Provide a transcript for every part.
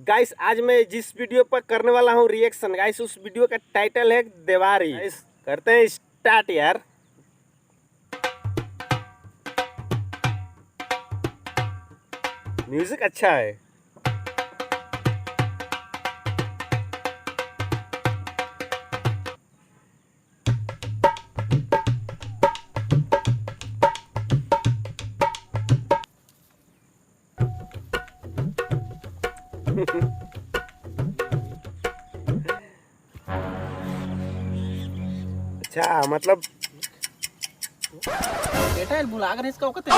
Guys आज मैं जिस वीडियो पर करने वाला हूँ रिएक्शन गाइस, उस वीडियो का टाइटल है देवारी। गाइस करते हैं स्टार्ट यार। म्यूजिक अच्छा है। अच्छा मतलब बेटा बुला कर इसका वक्त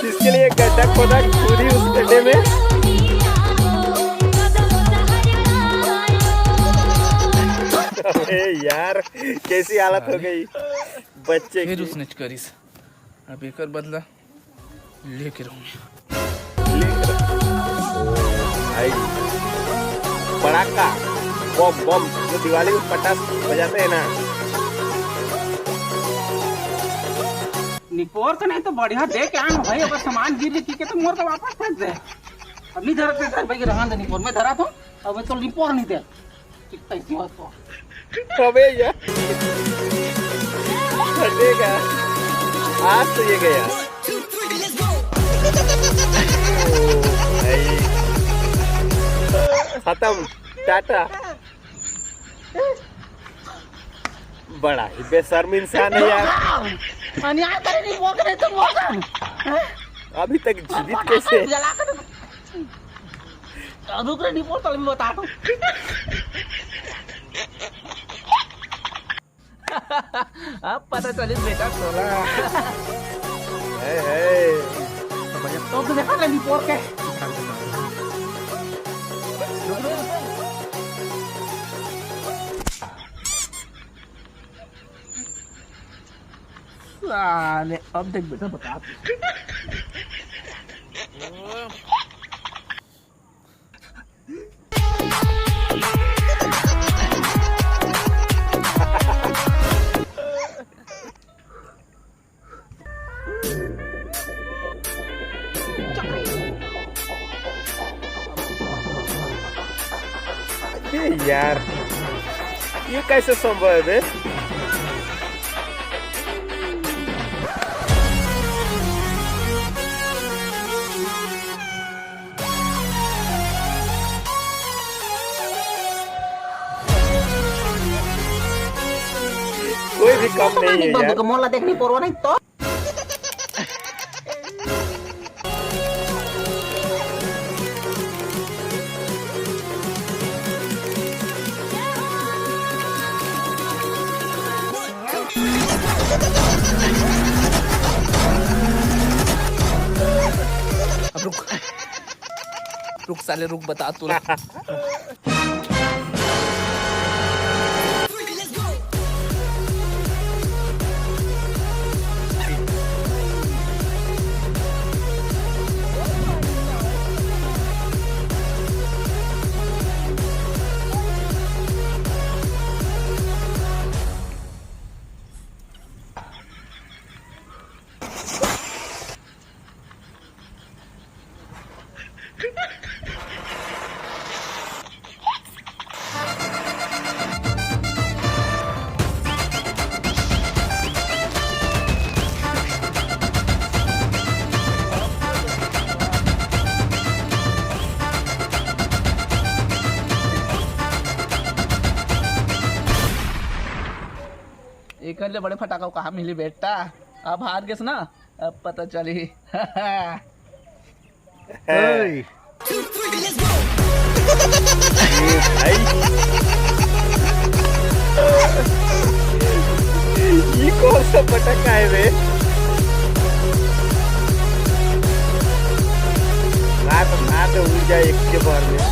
इसके लिए गड्ढा खोदा पूरी उस गड्ढे में। अबे यार कैसी हालत हो गई बच्चे फिर की। उसने करीस अब एक बदला लेके रहूंगी। भाई पटाखा बम बम जो दिवाली में पटाख बजाते हैं ना। निपोर तो नहीं तो बढ़िया दे के आए भाई, अगर सामान गिर के तो मोर का वापस फेंक दे। अब नहीं धरते सर भाई रहन दे, निपोर में धरा तो अब मैं तो निपोर नहीं दे कितना ही बात तो। अबे यार फटेगा आज तो ये गया। भाई खत्म टाटा। बड़ा ही बेशर्म इंसान है यार। अन्याय करे नहीं वो करे तो मौका अभी तक जीवित कैसे? जला कर रुक रे, निपोर तो मैं बता दूं। अब पता चली बेटा सोला है। तो देखा ना निपोर के साले। अब देख बेटा बता यार ये कैसे संभव है? कोई भी कम नहीं है यार। मोला देखनी परवा नहीं तो अब रुक साले रुक बता तू। एक ले बड़े फटाका कहाँ मिली बेटा, अब हार गए ना, अब पता चली। भाई ये कौन सा पटाखा है बे? रात ऊर्जा एक के बार में।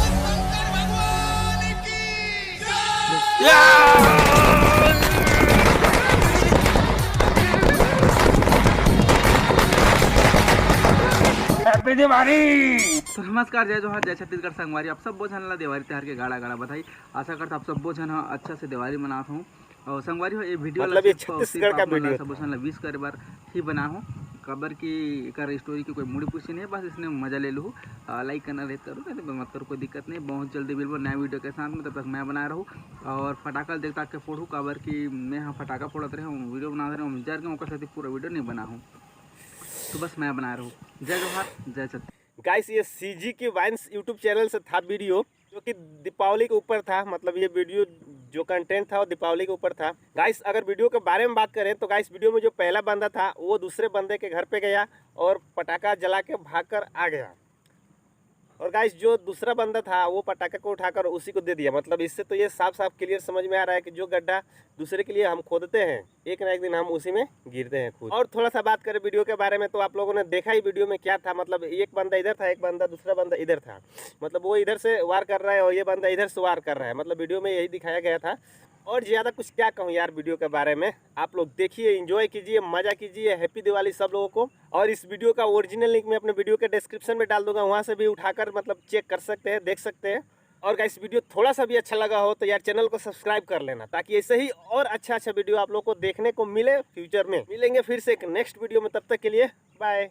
तो नमस्कार, जय जोहार, जय छत्तीसगढ़ संगवारी। आप सब बोझन ला दिवाली त्योहार के गाड़ा गाड़ा बधाई। आशा करता आप सब बोझन अच्छा से दिवाली मनाता हूँ। और संगवारी हो ये वीडियो मतलब ये छत्तीसगढ़ का वीडियो सब बोझन ला 20 करे बार ही बना हूँ। काबर की एकर स्टोरी की कोई मूड पूछी नहीं है, बस इसने मजा ले लूँ। लाइक करना रहता करो, नहीं तो मत करो, कोई दिक्कत नहीं। बहुत जल्दी बिल्कुल नया वीडियो के साथ में, तब तक मैं बना रहूँ और फटाखा देख ताकि फोड़ूँ, काबर की मैं हाँ फटाखा फोड़त रहे हूँ, वीडियो बना रहे हूँ, जार के मौका साथ पूरा वीडियो नहीं बना हूँ, तो बस मैं बना रहा हूँ। जय जोहार, जय छत्तीसगढ़। गाइस ये सीजी की वाइन्स यूट्यूब चैनल से था वीडियो, जो कि दीपावली के ऊपर था। मतलब ये वीडियो जो कंटेंट था वो दीपावली के ऊपर था। गाइस अगर वीडियो के बारे में बात करें तो गाइस वीडियो में जो पहला बंदा था वो दूसरे बंदे के घर पे गया और पटाखा जला के भागकर आ गया, और गाइस जो दूसरा बंदा था वो पटाखे को उठाकर उसी को दे दिया। मतलब इससे तो ये साफ साफ क्लियर समझ में आ रहा है कि जो गड्ढा दूसरे के लिए हम खोदते हैं, एक ना एक दिन हम उसी में गिरते हैं खुद। और थोड़ा सा बात करें वीडियो के बारे में तो आप लोगों ने देखा ही वीडियो में क्या था। मतलब एक बंदा इधर था, एक बंदा दूसरा बंदा इधर था। मतलब वो इधर से वार कर रहा है और ये बंदा इधर से वार कर रहा है। मतलब वीडियो में यही दिखाया गया था। और ज़्यादा कुछ क्या कहूँ यार वीडियो के बारे में, आप लोग देखिए, एंजॉय कीजिए, मज़ा कीजिए। हैप्पी दिवाली सब लोगों को। और इस वीडियो का ओरिजिनल लिंक मैं अपने वीडियो के डिस्क्रिप्शन में डाल दूंगा, वहाँ से भी उठाकर मतलब चेक कर सकते हैं, देख सकते हैं। और गाइस वीडियो थोड़ा सा भी अच्छा लगा हो तो यार चैनल को सब्सक्राइब कर लेना, ताकि ऐसे ही और अच्छा वीडियो आप लोग को देखने को मिले। फ्यूचर में मिलेंगे फिर से एक नेक्स्ट वीडियो में, तब तक के लिए बाय।